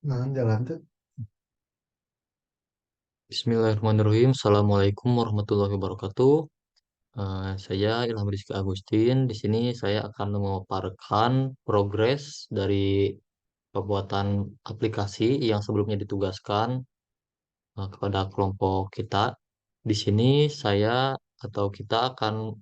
Nah, jalan tuh. Bismillahirrahmanirrahim. Assalamualaikum warahmatullahi wabarakatuh. Saya Ilham Rizky Agustin. Di sini saya akan memaparkan progres dari pembuatan aplikasi yang sebelumnya ditugaskan kepada kelompok kita. Di sini saya atau kita akan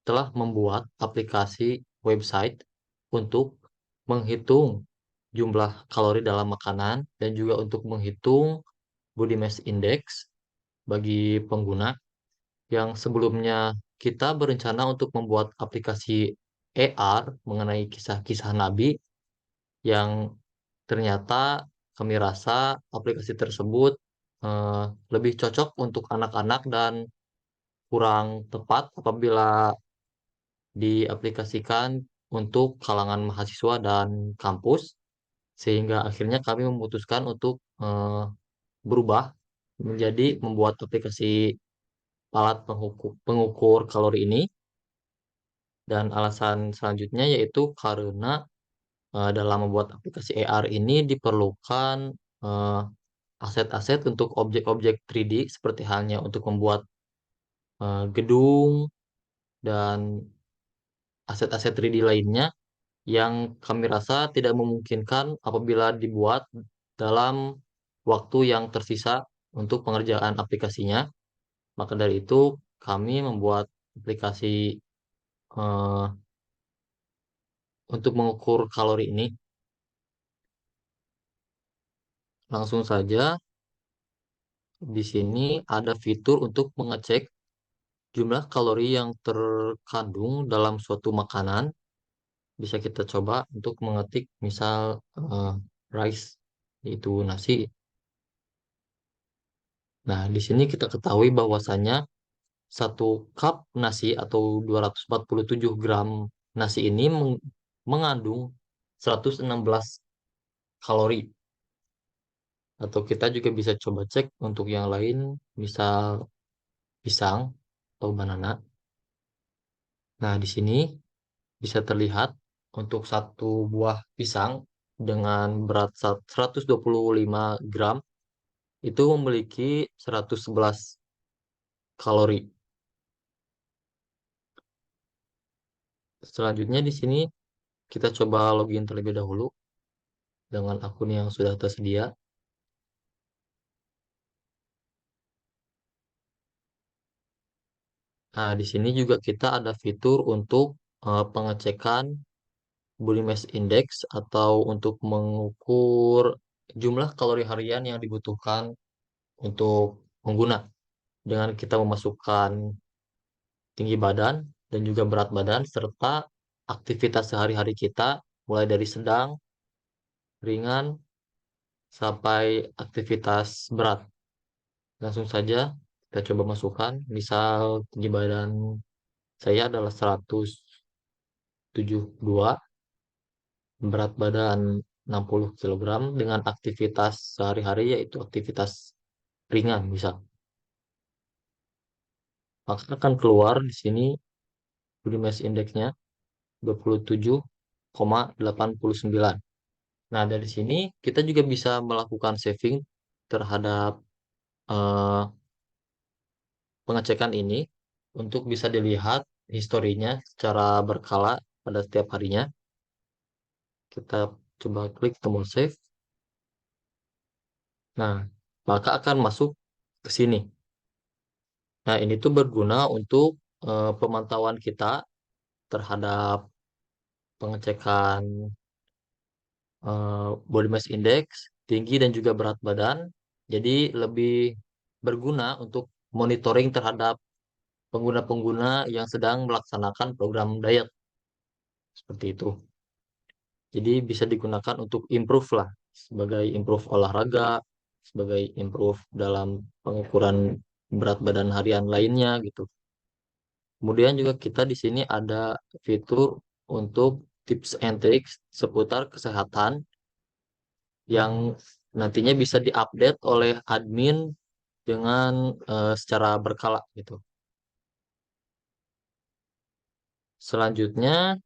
telah membuat aplikasi website untuk menghitung jumlah kalori dalam makanan dan juga untuk menghitung body mass index bagi pengguna yang sebelumnya kita berencana untuk membuat aplikasi AR mengenai kisah-kisah Nabi yang ternyata kami rasa aplikasi tersebut eh, lebih cocok untuk anak-anak dan kurang tepat apabila diaplikasikan untuk kalangan mahasiswa dan kampus sehingga akhirnya kami memutuskan untuk berubah menjadi membuat aplikasi alat pengukur kalori ini. Dan alasan selanjutnya yaitu karena dalam membuat aplikasi AR ini diperlukan eh, aset-aset untuk objek-objek 3D seperti halnya untuk membuat gedung dan aset-aset 3D lainnya yang kami rasa tidak memungkinkan apabila dibuat dalam waktu yang tersisa untuk pengerjaan aplikasinya. Maka dari itu kami membuat aplikasi eh, untuk mengukur kalori ini. Langsung saja di sini ada fitur untuk mengecek jumlah kalori yang terkandung dalam suatu makanan. Bisa kita coba untuk mengetik misal rice, yaitu nasi. Nah, di sini kita ketahui bahwasannya satu cup nasi atau 247 gram nasi ini mengandung 116 kalori. Atau kita juga bisa coba cek untuk yang lain, misal pisang atau banana. Nah, di sini bisa terlihat untuk satu buah pisang dengan berat 125 gram itu memiliki 111 kalori. Selanjutnya di sini kita coba login terlebih dahulu dengan akun yang sudah tersedia. Nah, di sini juga kita ada fitur untuk pengecekan body mass index atau untuk mengukur jumlah kalori harian yang dibutuhkan untuk pengguna dengan kita memasukkan tinggi badan dan juga berat badan serta aktivitas sehari-hari kita mulai dari sedang, ringan sampai aktivitas berat. Langsung saja kita coba masukkan. Misal tinggi badan saya adalah 172, berat badan 60 kilogram dengan aktivitas sehari-hari yaitu aktivitas ringan misal. Maka akan keluar di sini body mass index-nya 27,89. Nah, dari sini kita juga bisa melakukan saving terhadap eh, pengecekan ini untuk bisa dilihat historinya secara berkala pada setiap harinya. Kita coba klik tombol save. Nah, maka akan masuk ke sini. Nah, ini tuh berguna untuk pemantauan kita terhadap pengecekan body mass index, tinggi dan juga berat badan. Jadi lebih berguna untuk monitoring terhadap pengguna-pengguna yang sedang melaksanakan program diet seperti itu. Jadi bisa digunakan untuk improve lah, sebagai improve olahraga, sebagai improve dalam pengukuran berat badan harian lainnya gitu. Kemudian juga kita di sini ada fitur untuk tips and tricks seputar kesehatan yang nantinya bisa diupdate oleh admin dengan secara berkala gitu. Selanjutnya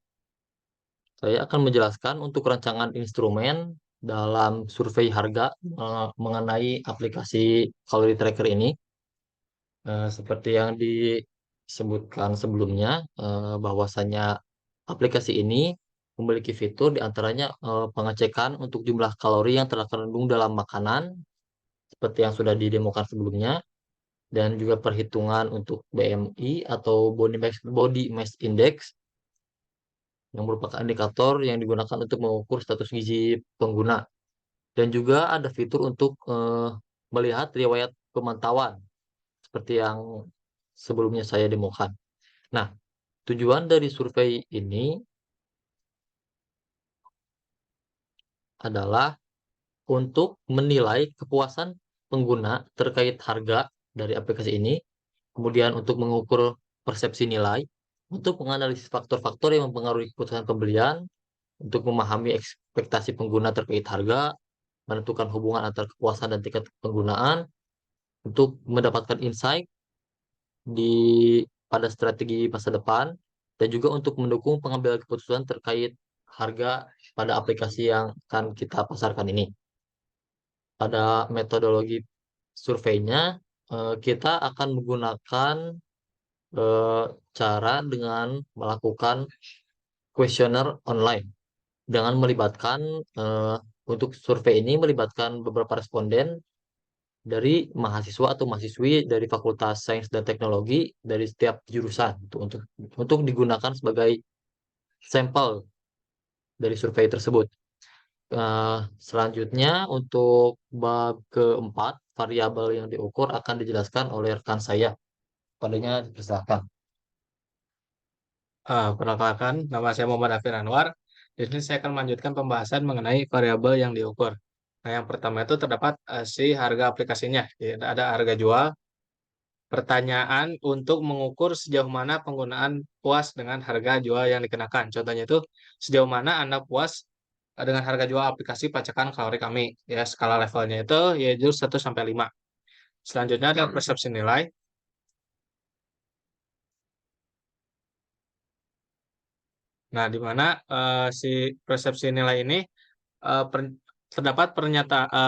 saya akan menjelaskan untuk rancangan instrumen dalam survei harga mengenai aplikasi kalori tracker ini. Seperti yang disebutkan sebelumnya, bahwasanya aplikasi ini memiliki fitur diantaranya pengecekan untuk jumlah kalori yang terkandung dalam makanan, seperti yang sudah didemokan sebelumnya, dan juga perhitungan untuk BMI atau Body Mass Index, yang merupakan indikator yang digunakan untuk mengukur status gizi pengguna. Dan juga ada fitur untuk melihat riwayat pemantauan, seperti yang sebelumnya saya demokan. Nah, tujuan dari survei ini adalah untuk menilai kepuasan pengguna terkait harga dari aplikasi ini, kemudian untuk mengukur persepsi nilai, untuk menganalisis faktor-faktor yang mempengaruhi keputusan pembelian, untuk memahami ekspektasi pengguna terkait harga, menentukan hubungan antara kepuasan dan tingkat penggunaan, untuk mendapatkan insight di pada strategi masa depan, dan juga untuk mendukung pengambilan keputusan terkait harga pada aplikasi yang akan kita pasarkan ini. Pada metodologi surveinya, kita akan menggunakan eh, cara dengan melakukan kuesioner online dengan melibatkan eh, untuk survei ini melibatkan beberapa responden dari mahasiswa atau mahasiswi dari Fakultas Sains dan Teknologi dari setiap jurusan untuk digunakan sebagai sampel dari survei tersebut. Selanjutnya untuk bab keempat, variabel yang diukur akan dijelaskan oleh rekan saya. Padanya dipersilakan. Perkenalkan, nama saya Muhammad Hafir Anwar. Di sini saya akan melanjutkan pembahasan mengenai variabel yang diukur. Nah, yang pertama itu terdapat si harga aplikasinya. Jadi, ada harga jual, pertanyaan untuk mengukur sejauh mana penggunaan puas dengan harga jual yang dikenakan. Contohnya itu, sejauh mana Anda puas dengan harga jual aplikasi pelacakan kalori kami. Ya, skala levelnya itu yaitu 1 sampai 5. Selanjutnya ada persepsi nilai. Nah, di mana si persepsi nilai ini terdapat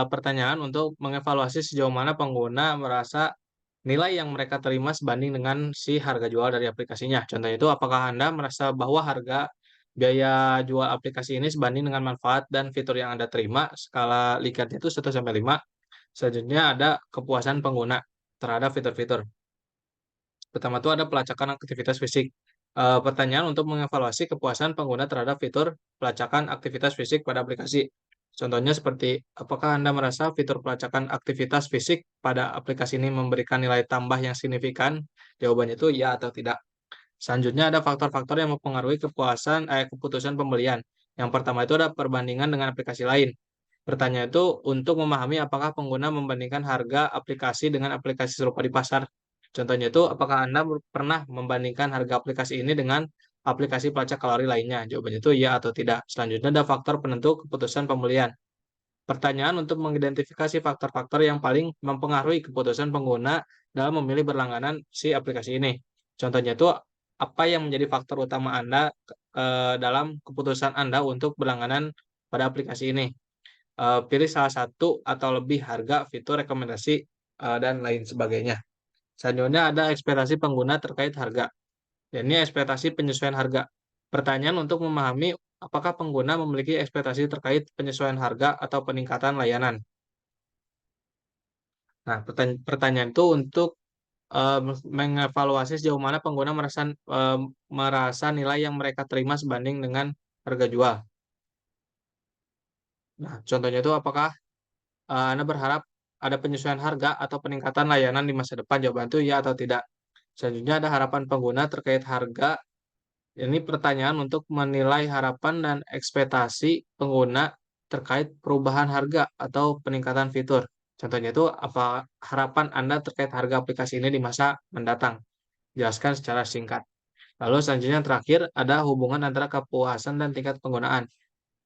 pertanyaan untuk mengevaluasi sejauh mana pengguna merasa nilai yang mereka terima sebanding dengan si harga jual dari aplikasinya. Contohnya itu, apakah Anda merasa bahwa harga biaya jual aplikasi ini sebanding dengan manfaat dan fitur yang Anda terima? Skala Likert itu 1 sampai 5. Selanjutnya ada kepuasan pengguna terhadap fitur-fitur. Pertama itu ada pelacakan aktivitas fisik. Pertanyaan untuk mengevaluasi kepuasan pengguna terhadap fitur pelacakan aktivitas fisik pada aplikasi. Contohnya seperti, apakah Anda merasa fitur pelacakan aktivitas fisik pada aplikasi ini memberikan nilai tambah yang signifikan? Jawabannya itu ya atau tidak. Selanjutnya ada faktor-faktor yang mempengaruhi keputusan pembelian. Yang pertama itu ada perbandingan dengan aplikasi lain. Pertanyaan itu untuk memahami apakah pengguna membandingkan harga aplikasi dengan aplikasi serupa di pasar. Contohnya itu, apakah Anda pernah membandingkan harga aplikasi ini dengan aplikasi pelacak kalori lainnya? Jawabannya itu ya atau tidak. Selanjutnya ada faktor penentu keputusan pembelian. Pertanyaan untuk mengidentifikasi faktor-faktor yang paling mempengaruhi keputusan pengguna dalam memilih berlangganan si aplikasi ini. Contohnya itu, apa yang menjadi faktor utama Anda dalam keputusan Anda untuk berlangganan pada aplikasi ini? Pilih salah satu atau lebih harga, fitur, rekomendasi, dan lain sebagainya. Selanjutnya ada ekspektasi pengguna terkait harga. Dan ini ekspektasi penyesuaian harga. Pertanyaan untuk memahami apakah pengguna memiliki ekspektasi terkait penyesuaian harga atau peningkatan layanan. Nah, pertanyaan itu untuk mengevaluasi sejauh mana pengguna merasa nilai yang mereka terima sebanding dengan harga jual. Nah, contohnya itu, apakah Anda berharap ada penyesuaian harga atau peningkatan layanan di masa depan? Jawaban itu ya atau tidak. Selanjutnya ada harapan pengguna terkait harga. Ini pertanyaan untuk menilai harapan dan ekspektasi pengguna terkait perubahan harga atau peningkatan fitur. Contohnya itu, apa harapan Anda terkait harga aplikasi ini di masa mendatang? Jelaskan secara singkat. Lalu selanjutnya yang terakhir ada hubungan antara kepuasan dan tingkat penggunaan.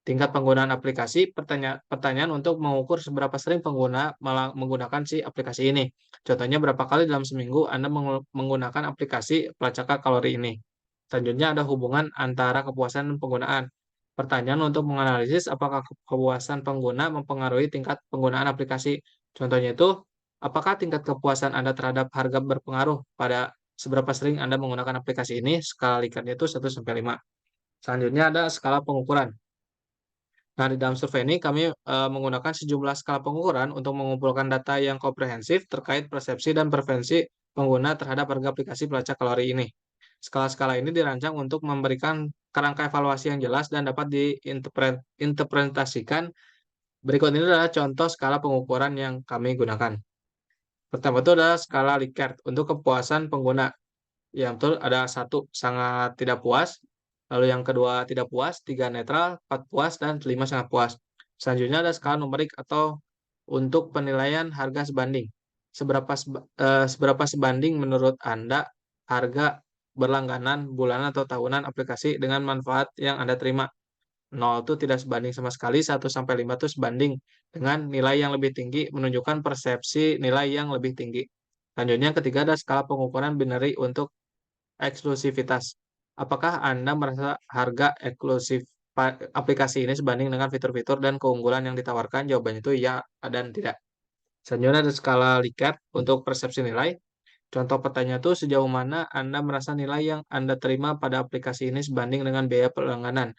Tingkat penggunaan aplikasi, pertanyaan untuk mengukur seberapa sering pengguna menggunakan si aplikasi ini. Contohnya, berapa kali dalam seminggu Anda menggunakan aplikasi pelacakan kalori ini. Selanjutnya ada hubungan antara kepuasan dan penggunaan. pertanyaan untuk menganalisis apakah kepuasan pengguna mempengaruhi tingkat penggunaan aplikasi. Contohnya itu, apakah tingkat kepuasan Anda terhadap harga berpengaruh pada seberapa sering Anda menggunakan aplikasi ini? Skala Likert itu 1 sampai 5. Selanjutnya ada skala pengukuran. Nah, di dalam survei ini kami menggunakan sejumlah skala pengukuran untuk mengumpulkan data yang komprehensif terkait persepsi dan preferensi pengguna terhadap harga aplikasi pelacak kalori ini. Skala-skala ini dirancang untuk memberikan kerangka evaluasi yang jelas dan dapat diinterpretasikan. Berikut ini adalah contoh skala pengukuran yang kami gunakan. Pertama itu adalah skala Likert untuk kepuasan pengguna. Yang betul ada 1 sangat tidak puas, lalu yang kedua tidak puas, 3 netral, 4 puas, dan 5 sangat puas. Selanjutnya ada skala numerik atau untuk penilaian harga sebanding. Seberapa sebanding menurut Anda harga berlangganan bulanan atau tahunan aplikasi dengan manfaat yang Anda terima? 0 itu tidak sebanding sama sekali, 1 sampai 5 itu sebanding dengan nilai yang lebih tinggi, menunjukkan persepsi nilai yang lebih tinggi. Selanjutnya yang ketiga ada skala pengukuran binary untuk eksklusivitas. Apakah Anda merasa harga eksklusif aplikasi ini sebanding dengan fitur-fitur dan keunggulan yang ditawarkan? Jawabannya itu ya dan tidak. Selanjutnya ada skala Likert untuk persepsi nilai. Contoh pertanyaan itu sejauh mana Anda merasa nilai yang Anda terima pada aplikasi ini sebanding dengan biaya pelangganan?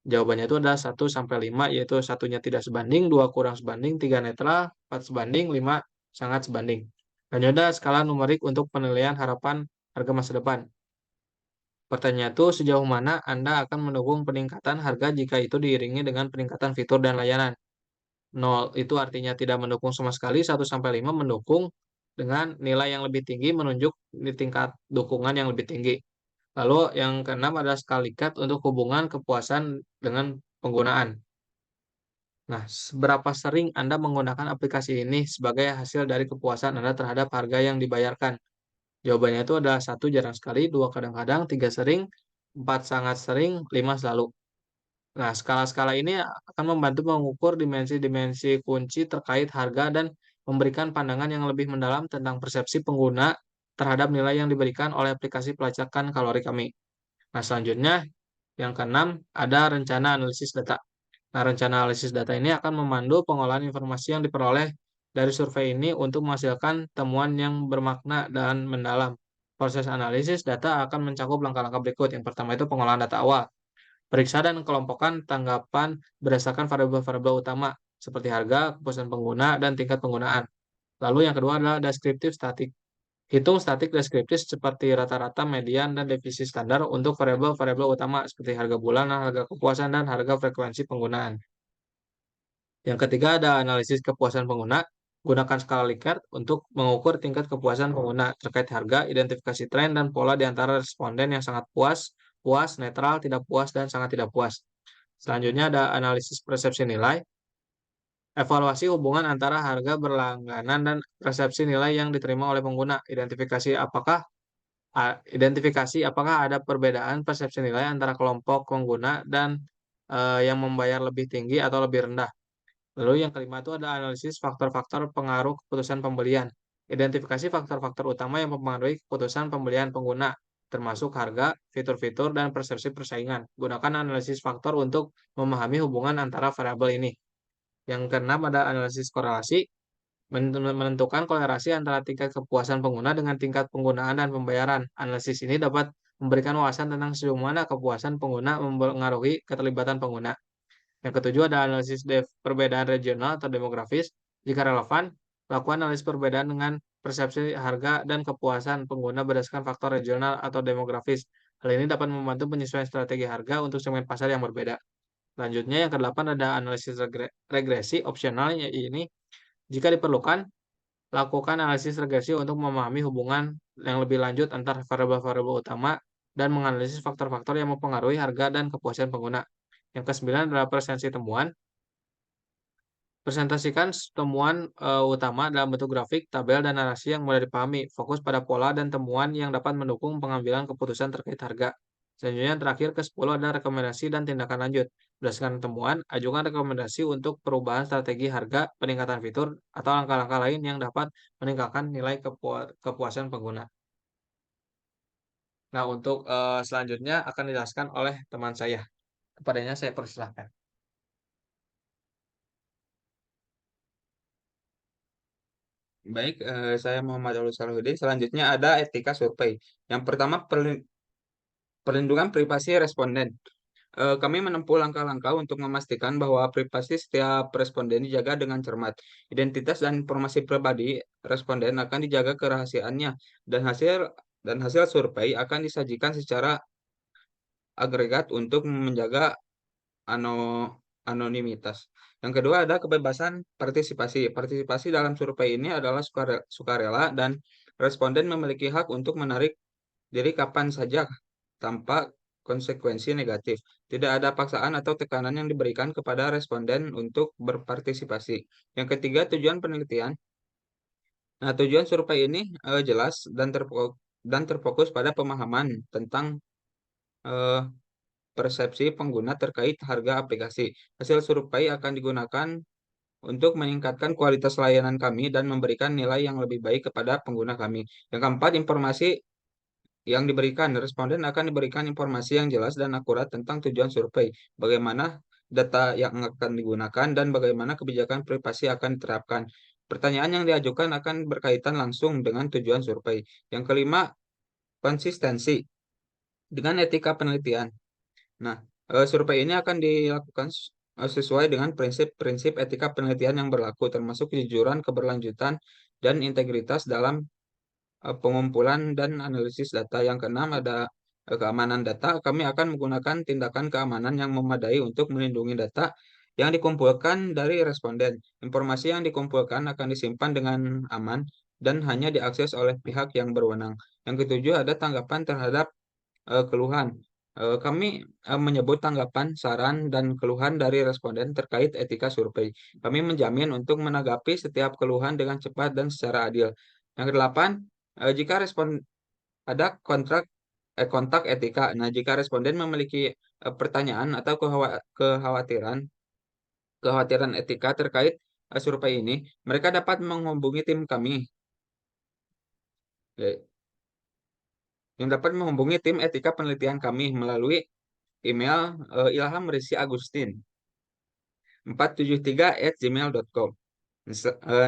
Jawabannya itu adalah 1 sampai 5, yaitu satunya tidak sebanding, 2 kurang sebanding, 3 netral, 4 sebanding, 5 sangat sebanding. Selanjutnya skala numerik untuk penilaian harapan harga masa depan. Pertanyaan itu sejauh mana Anda akan mendukung peningkatan harga jika itu diiringi dengan peningkatan fitur dan layanan. 0 itu artinya tidak mendukung sama sekali, 1 sampai 5 mendukung dengan nilai yang lebih tinggi menunjuk di tingkat dukungan yang lebih tinggi. Lalu yang keenam adalah skala Likert untuk hubungan kepuasan dengan penggunaan. Nah, seberapa sering Anda menggunakan aplikasi ini sebagai hasil dari kepuasan Anda terhadap harga yang dibayarkan? Jawabannya itu adalah 1 jarang sekali, 2 kadang-kadang, 3 sering, 4 sangat sering, 5 selalu. Nah, skala-skala ini akan membantu mengukur dimensi-dimensi kunci terkait harga dan memberikan pandangan yang lebih mendalam tentang persepsi pengguna terhadap nilai yang diberikan oleh aplikasi pelacakan kalori kami. Nah, selanjutnya yang keenam ada rencana analisis data. Nah, rencana analisis data ini akan memandu pengolahan informasi yang diperoleh dari survei ini untuk menghasilkan temuan yang bermakna dan mendalam. Proses analisis data akan mencakup langkah-langkah berikut. Yang pertama itu pengolahan data awal. Periksa dan kelompokan tanggapan berdasarkan variabel-variabel utama seperti harga, kepuasan pengguna, dan tingkat penggunaan. Lalu yang kedua adalah deskriptif statik. Hitung statik deskriptif seperti rata-rata, median, dan defisi standar untuk variabel-variabel utama seperti harga bulanan, harga kepuasan, dan harga frekuensi penggunaan. Yang ketiga ada analisis kepuasan pengguna. Gunakan skala Likert untuk mengukur tingkat kepuasan pengguna terkait harga, identifikasi tren dan pola di antara responden yang sangat puas, puas, netral, tidak puas, dan sangat tidak puas. Selanjutnya ada analisis persepsi nilai. Evaluasi hubungan antara harga berlangganan dan persepsi nilai yang diterima oleh pengguna. Identifikasi apakah ada perbedaan persepsi nilai antara kelompok pengguna dan yang membayar lebih tinggi atau lebih rendah. Lalu yang kelima itu ada analisis faktor-faktor pengaruh keputusan pembelian. Identifikasi faktor-faktor utama yang mempengaruhi keputusan pembelian pengguna, termasuk harga, fitur-fitur, dan persepsi persaingan. Gunakan analisis faktor untuk memahami hubungan antara variabel ini. Yang keenam ada analisis korelasi, menentukan kolerasi antara tingkat kepuasan pengguna dengan tingkat penggunaan dan pembayaran. Analisis ini dapat memberikan wawasan tentang sejauh mana kepuasan pengguna mempengaruhi keterlibatan pengguna. Yang ketujuh ada analisis perbedaan regional atau demografis. Jika relevan, lakukan analisis perbedaan dengan persepsi harga dan kepuasan pengguna berdasarkan faktor regional atau demografis. Hal ini dapat membantu penyesuaian strategi harga untuk segmen pasar yang berbeda. Selanjutnya yang kedelapan ada analisis regresi opsional, yaitu ini jika diperlukan, lakukan analisis regresi untuk memahami hubungan yang lebih lanjut antara variabel-variabel utama dan menganalisis faktor-faktor yang mempengaruhi harga dan kepuasan pengguna. Yang kesembilan adalah presensi temuan. Presentasikan temuan utama dalam bentuk grafik, tabel, dan narasi yang mudah dipahami. Fokus pada pola dan temuan yang dapat mendukung pengambilan keputusan terkait harga. Selanjutnya, yang terakhir ke-10 ada rekomendasi dan tindakan lanjut. Berdasarkan temuan, ajukan rekomendasi untuk perubahan strategi harga, peningkatan fitur, atau langkah-langkah lain yang dapat meningkatkan nilai kepuasan pengguna. Nah, untuk selanjutnya akan dijelaskan oleh teman saya. Kepadanya saya persilahkan. Baik, saya Muhammad Alwi Salahuddin. Selanjutnya ada etika survei. Yang pertama, perlindungan privasi responden. Kami menempuh langkah-langkah untuk memastikan bahwa privasi setiap responden dijaga dengan cermat. Identitas dan informasi pribadi responden akan dijaga kerahasiaannya, dan hasil survei akan disajikan secara agregat untuk menjaga ano, anonimitas. Yang kedua ada kebebasan partisipasi. Partisipasi dalam survei ini adalah sukarela dan responden memiliki hak untuk menarik diri kapan saja tanpa konsekuensi negatif. Tidak ada paksaan atau tekanan yang diberikan kepada responden untuk berpartisipasi. Yang ketiga, tujuan penelitian. Nah, tujuan survei ini jelas dan terfokus pada pemahaman tentang eh, persepsi pengguna terkait harga aplikasi. Hasil survei akan digunakan untuk meningkatkan kualitas layanan kami dan memberikan nilai yang lebih baik kepada pengguna kami. Yang keempat, informasi yang diberikan. Responden akan diberikan informasi yang jelas dan akurat tentang tujuan survei, bagaimana data yang akan digunakan, dan bagaimana kebijakan privasi akan diterapkan. Pertanyaan yang diajukan akan berkaitan langsung dengan tujuan survei. Yang kelima, konsistensi dengan etika penelitian. Nah, survei ini akan dilakukan sesuai dengan prinsip-prinsip etika penelitian yang berlaku, termasuk kejujuran, keberlanjutan, dan integritas dalam pengumpulan dan analisis data. Yang keenam ada keamanan data. Kami akan menggunakan tindakan keamanan yang memadai untuk melindungi data yang dikumpulkan dari responden. Informasi yang dikumpulkan akan disimpan dengan aman dan hanya diakses oleh pihak yang berwenang. Yang ketujuh ada tanggapan terhadap keluhan. Kami menyebut tanggapan, saran, dan keluhan dari responden terkait etika survei. Kami menjamin untuk menanggapi setiap keluhan dengan cepat dan secara adil. Yang kedelapan, jika respon ada kontak etika. Nah, jika responden memiliki pertanyaan atau kekhawatiran, kekhawatiran etika terkait survei ini, mereka dapat menghubungi tim kami, eh, yang dapat menghubungi tim etika penelitian kami melalui email Ilham Rizky Agustin 473@gmail.com.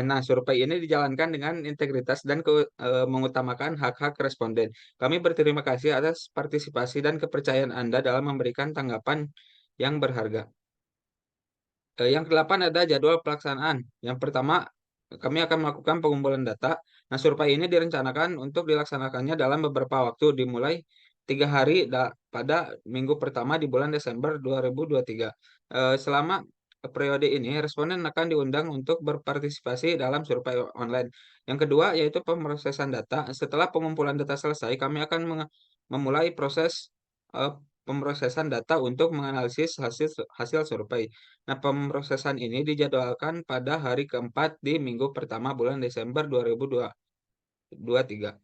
Nah, survei ini dijalankan dengan integritas dan mengutamakan hak-hak responden. Kami berterima kasih atas partisipasi dan kepercayaan Anda dalam memberikan tanggapan yang berharga. Yang kedelapan ada jadwal pelaksanaan. Yang pertama, kami akan melakukan pengumpulan data. Nah, survei ini direncanakan untuk dilaksanakannya dalam beberapa waktu, dimulai 3 hari pada minggu pertama di bulan Desember 2023. Selama periode ini, responden akan diundang untuk berpartisipasi dalam survei online. Yang kedua, yaitu pemrosesan data. Setelah pengumpulan data selesai, kami akan memulai proses eh, pemrosesan data untuk menganalisis hasil hasil survei. Nah, pemrosesan ini dijadwalkan pada hari keempat di minggu pertama bulan Desember 2023.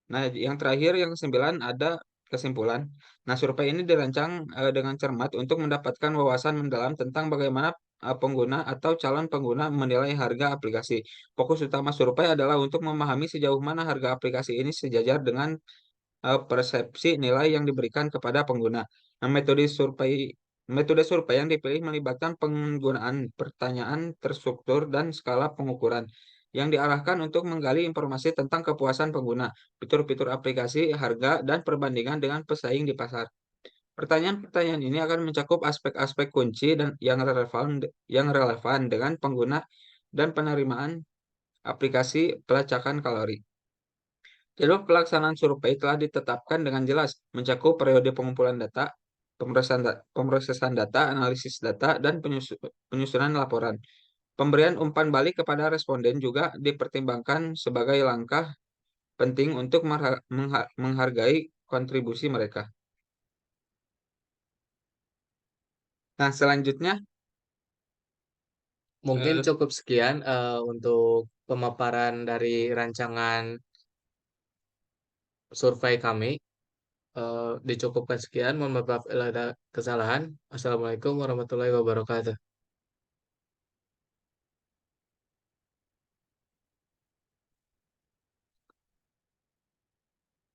Nah, yang terakhir yang kesembilan ada kesimpulan. Nah, survei ini dirancang dengan cermat untuk mendapatkan wawasan mendalam tentang bagaimana pengguna atau calon pengguna menilai harga aplikasi. Fokus utama survei adalah untuk memahami sejauh mana harga aplikasi ini sejajar dengan persepsi nilai yang diberikan kepada pengguna. Nah, metode survei yang dipilih melibatkan penggunaan pertanyaan terstruktur dan skala pengukuran yang diarahkan untuk menggali informasi tentang kepuasan pengguna, fitur-fitur aplikasi, harga, dan perbandingan dengan pesaing di pasar. Pertanyaan-pertanyaan ini akan mencakup aspek-aspek kunci dan yang relevan dengan pengguna dan penerimaan aplikasi pelacakan kalori. Jadwal pelaksanaan survei telah ditetapkan dengan jelas, mencakup periode pengumpulan data, pemrosesan data, analisis data, dan penyusunan laporan. Pemberian umpan balik kepada responden juga dipertimbangkan sebagai langkah penting untuk menghargai kontribusi mereka. Nah, selanjutnya, Mungkin eh, cukup sekian untuk pemaparan dari rancangan survei kami. Dicukupkan sekian. Mohon maaf bila ada kesalahan. Assalamualaikum warahmatullahi wabarakatuh.